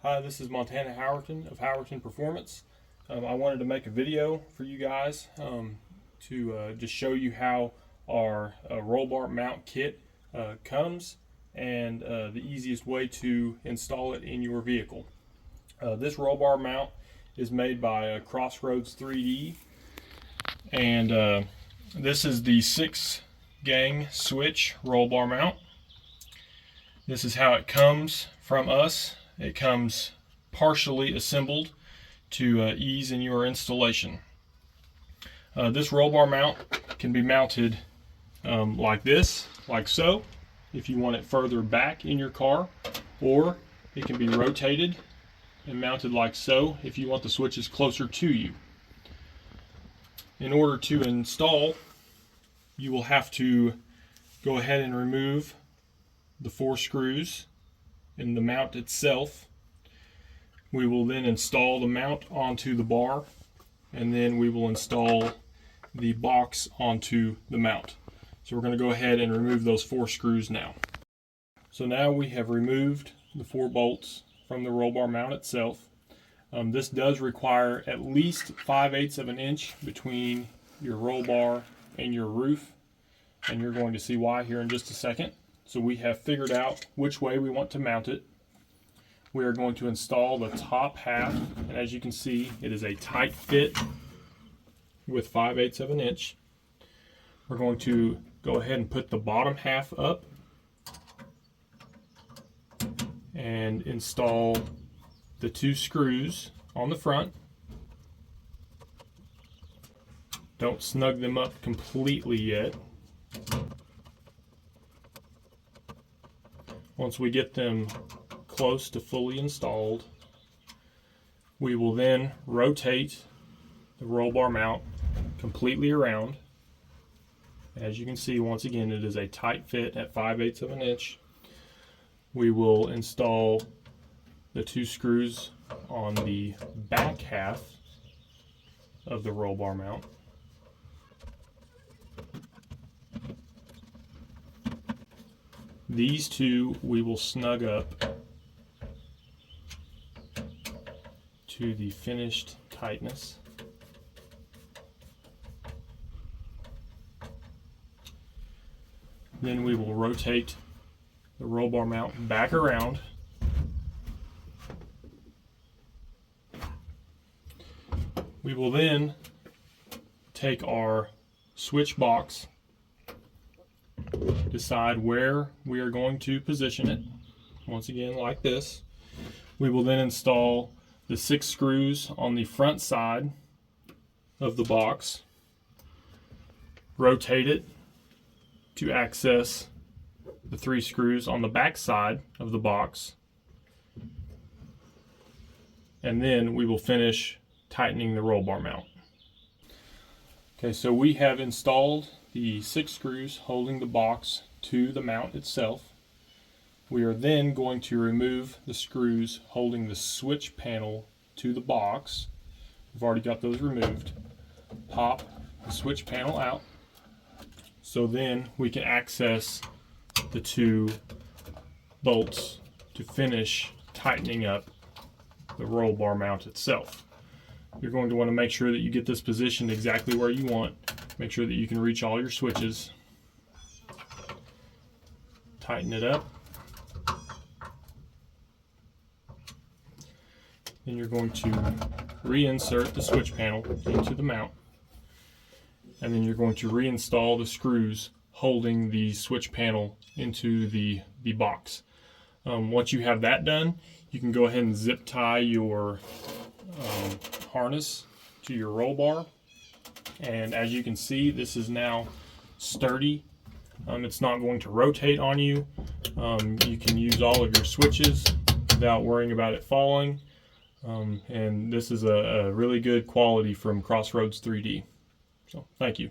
Hi, this is Montana Howerton of Howerton Performance. I wanted to make a video for you guys to just show you how our roll bar mount kit comes and the easiest way to install it in your vehicle. This roll bar mount is made by Crossroads 3D, and this is the 6-gang switch roll bar mount. This is how it comes from us. It comes partially assembled to ease in your installation. This roll bar mount can be mounted like this, like so, if you want it further back in your car, or it can be rotated and mounted like so if you want the switches closer to you. In order to install, you will have to go ahead and remove the 4 screws in the mount itself. We will then install the mount onto the bar, and then we will install the box onto the mount. So we're going to go ahead and remove those 4 screws now. So now we have removed the 4 bolts from the roll bar mount itself. This does require at least 5/8 of an inch between your roll bar and your roof, and you're going to see why here in just a second. So we have figured out which way we want to mount it. We are going to install the top half, and as you can see, it is a tight fit with 5/8 of an inch. We're going to go ahead and put the bottom half up and install the 2 screws on the front. Don't snug them up completely yet. Once we get them close to fully installed, we will then rotate the roll bar mount completely around. As you can see, once again, it is a tight fit at 5/8 of an inch. We will install the 2 screws on the back half of the roll bar mount. These 2 we will snug up to the finished tightness. Then we will rotate the roll bar mount back around. We will then take our switch box, decide where we are going to position it, once again like this. We will then install the 6 screws on the front side of the box, rotate it to access the 3 screws on the back side of the box, and then we will finish tightening the roll bar mount. Okay, so we have installed the 6 screws holding the box to the mount itself. We are then going to remove the screws holding the switch panel to the box. We've already got those removed. Pop the switch panel out, so then we can access the 2 bolts to finish tightening up the roll bar mount itself. You're going to want to make sure that you get this positioned exactly where you want. Make sure that you can reach all your switches. Tighten it up. Then you're going to reinsert the switch panel into the mount, and then you're going to reinstall the screws holding the switch panel into the box. Once you have that done, you can go ahead and zip tie your harness to your roll bar, and as you can see, this is now sturdy. It's not going to rotate on you. You can use all of your switches without worrying about it falling, and this is a really good quality from Crossroads 3D. So thank you.